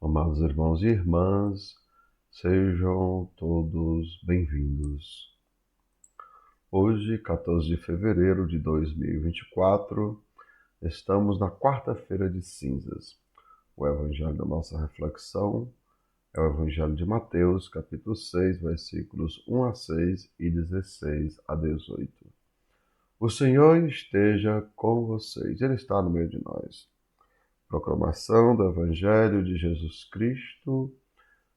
Amados irmãos e irmãs, sejam todos bem-vindos. Hoje, 14 de fevereiro de 2024, estamos na quarta-feira de cinzas. O evangelho da nossa reflexão é o evangelho de Mateus, capítulo 6, versículos 1 a 6 e 16 a 18. O Senhor esteja com vocês, Ele está no meio de nós. Proclamação do evangelho de Jesus Cristo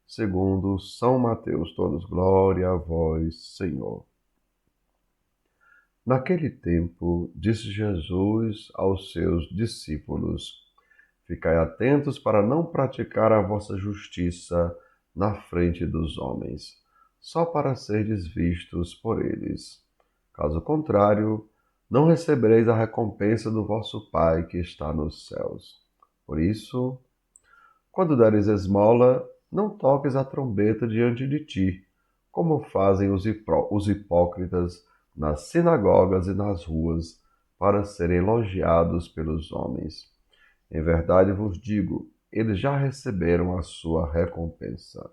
segundo São Mateus, todos, glória a vós, Senhor. Naquele tempo, disse Jesus aos seus discípulos: Ficai atentos para não praticar a vossa justiça na frente dos homens, só para serdes vistos por eles. Caso contrário, não recebereis a recompensa do vosso Pai que está nos céus. Por isso, quando deres esmola, não toques a trombeta diante de ti, como fazem os hipócritas nas sinagogas e nas ruas, para serem elogiados pelos homens. Em verdade vos digo, eles já receberam a sua recompensa.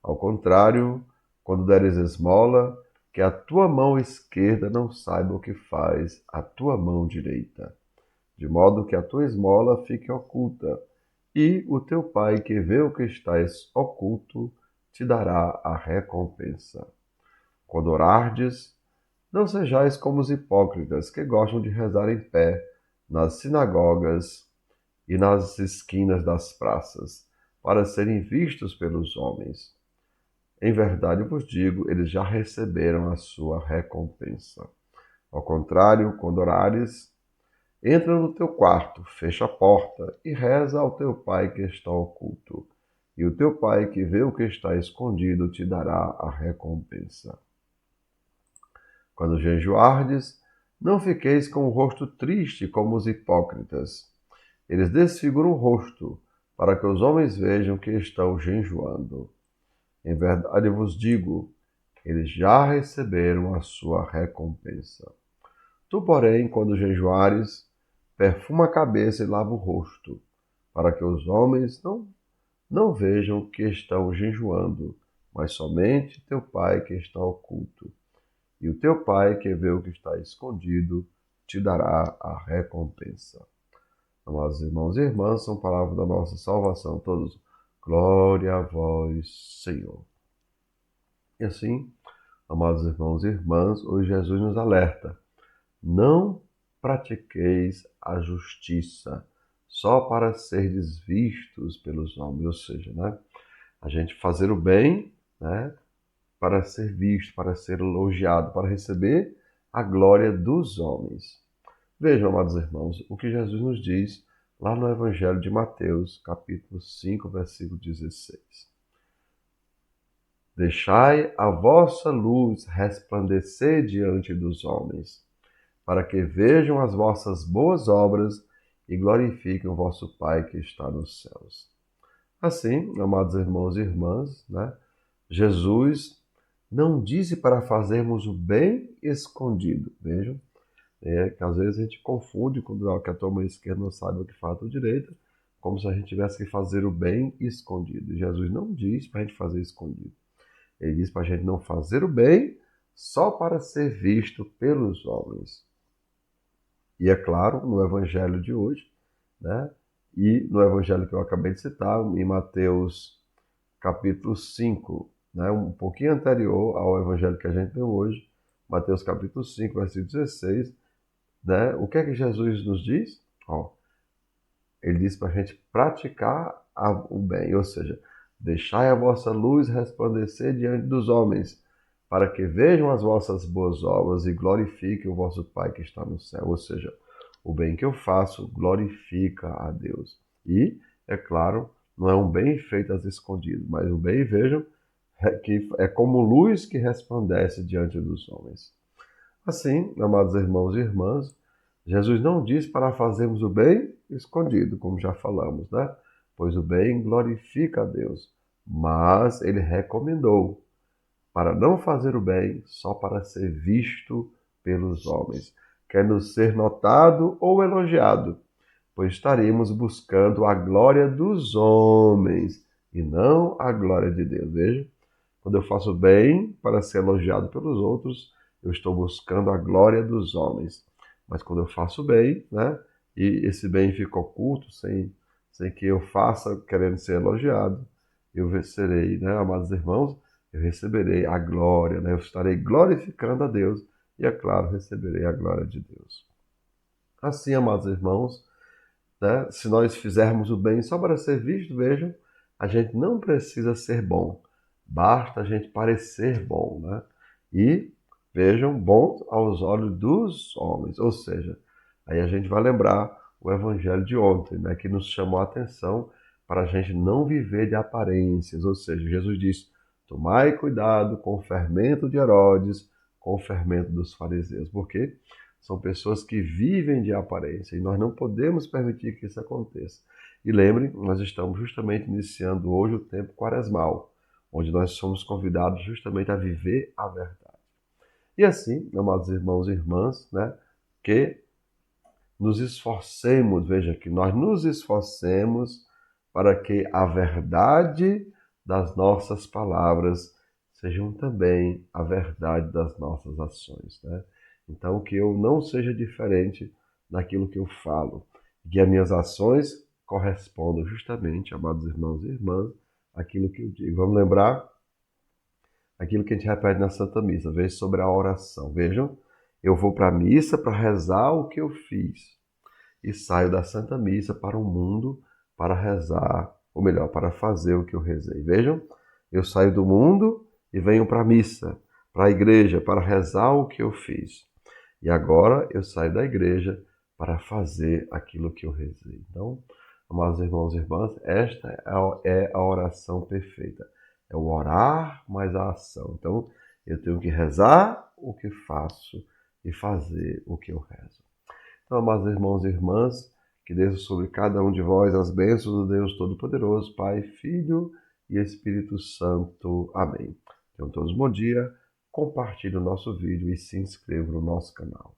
Ao contrário, quando deres esmola, que a tua mão esquerda não saiba o que faz a tua mão direita, de modo que a tua esmola fique oculta, e o teu Pai, que vê o que estás oculto, te dará a recompensa. Quando orardes, não sejais como os hipócritas, que gostam de rezar em pé nas sinagogas e nas esquinas das praças, para serem vistos pelos homens. Em verdade vos digo, eles já receberam a sua recompensa. Ao contrário, quando orares, entra no teu quarto, fecha a porta e reza ao teu Pai que está oculto. E o teu Pai que vê o que está escondido te dará a recompensa. Quando jejuardes, não fiqueis com o rosto triste como os hipócritas. Eles desfiguram o rosto, para que os homens vejam que estão jejuando. Em verdade vos digo, eles já receberam a sua recompensa. Tu, porém, quando jejuares, perfuma a cabeça e lava o rosto, para que os homens não vejam que estão jejuando, mas somente teu Pai que está oculto. E o teu Pai que vê o que está escondido te dará a recompensa. Amados irmãos e irmãs, são palavras da nossa salvação. Todos, glória a vós, Senhor. E assim, amados irmãos e irmãs, hoje Jesus nos alerta: não pratiqueis a justiça só para serdes vistos pelos homens, ou seja, né, a gente fazer o bem, né, para ser visto, para ser elogiado, para receber a glória dos homens. Vejam, amados irmãos, o que Jesus nos diz lá no Evangelho de Mateus, capítulo 5, versículo 16. Deixai a vossa luz resplandecer diante dos homens, para que vejam as vossas boas obras e glorifiquem o vosso Pai que está nos céus. Assim, amados irmãos e irmãs, né, Jesus não disse para fazermos o bem escondido. Vejam, que às vezes a gente confunde quando que a tua mão esquerda não sabe o que faz a tua direita, como se a gente tivesse que fazer o bem escondido. Jesus não diz para a gente fazer escondido. Ele diz para a gente não fazer o bem só para ser visto pelos homens. E é claro, no evangelho de hoje, né? E no evangelho que eu acabei de citar, em Mateus capítulo 5, né? Um pouquinho anterior ao evangelho que a gente leu hoje, Mateus capítulo 5, versículo 16, né? O que é que Jesus nos diz? Ó, ele diz para a gente praticar o bem, ou seja, deixai a vossa luz resplandecer diante dos homens, para que vejam as vossas boas obras e glorifiquem o vosso Pai que está no céu. Ou seja, o bem que eu faço glorifica a Deus. E, é claro, não é um bem feito às escondidas, mas o bem, vejam, que é como luz que resplandece diante dos homens. Assim, amados irmãos e irmãs, Jesus não diz para fazermos o bem escondido, como já falamos, né? Pois o bem glorifica a Deus. Mas ele recomendou para não fazer o bem só para ser visto pelos homens, querendo ser notado ou elogiado. pois estaremos buscando a glória dos homens e não a glória de Deus. Veja, quando eu faço bem para ser elogiado pelos outros, eu estou buscando a glória dos homens. Mas quando eu faço bem, né, e esse bem fica oculto, sem que eu faça querendo ser elogiado, eu serei, né, amados irmãos, eu receberei a glória, né, eu estarei glorificando a Deus e, é claro, receberei a glória de Deus. Assim, amados irmãos, né, se nós fizermos o bem só para ser visto, vejam, a gente não precisa ser bom, basta a gente parecer bom, né? E vejam, bom aos olhos dos homens, ou seja, aí a gente vai lembrar o evangelho de ontem, né, que nos chamou a atenção para a gente não viver de aparências, ou seja, Jesus disse: tomai cuidado com o fermento de Herodes, com o fermento dos fariseus, porque são pessoas que vivem de aparência e nós não podemos permitir que isso aconteça. E lembrem, nós estamos justamente iniciando hoje o tempo quaresmal, onde nós somos convidados justamente a viver a verdade. E assim, amados irmãos e irmãs, né, que nos esforcemos, veja que nós nos esforcemos para que a verdade das nossas palavras sejam também a verdade das nossas ações, né? Então, que eu não seja diferente daquilo que eu falo, que as minhas ações correspondam justamente, amados irmãos e irmãs, àquilo que eu digo. Vamos lembrar aquilo que a gente repete na Santa Missa, veja sobre a oração. Vejam, eu vou para a missa para rezar o que eu fiz e saio da Santa Missa para o mundo para rezar, ou melhor, para fazer o que eu rezei. Vejam, eu saio do mundo e venho para a missa, para a igreja, para rezar o que eu fiz. E agora eu saio da igreja para fazer aquilo que eu rezei. Então, amados irmãos e irmãs, esta é a oração perfeita. É o orar mais a ação. Então, eu tenho que rezar o que faço e fazer o que eu rezo. Então, amados irmãos e irmãs, que desça sobre cada um de vós as bênçãos do Deus Todo-Poderoso, Pai, Filho e Espírito Santo. Amém. Tenham todos um bom dia, compartilhe o nosso vídeo e se inscreva no nosso canal.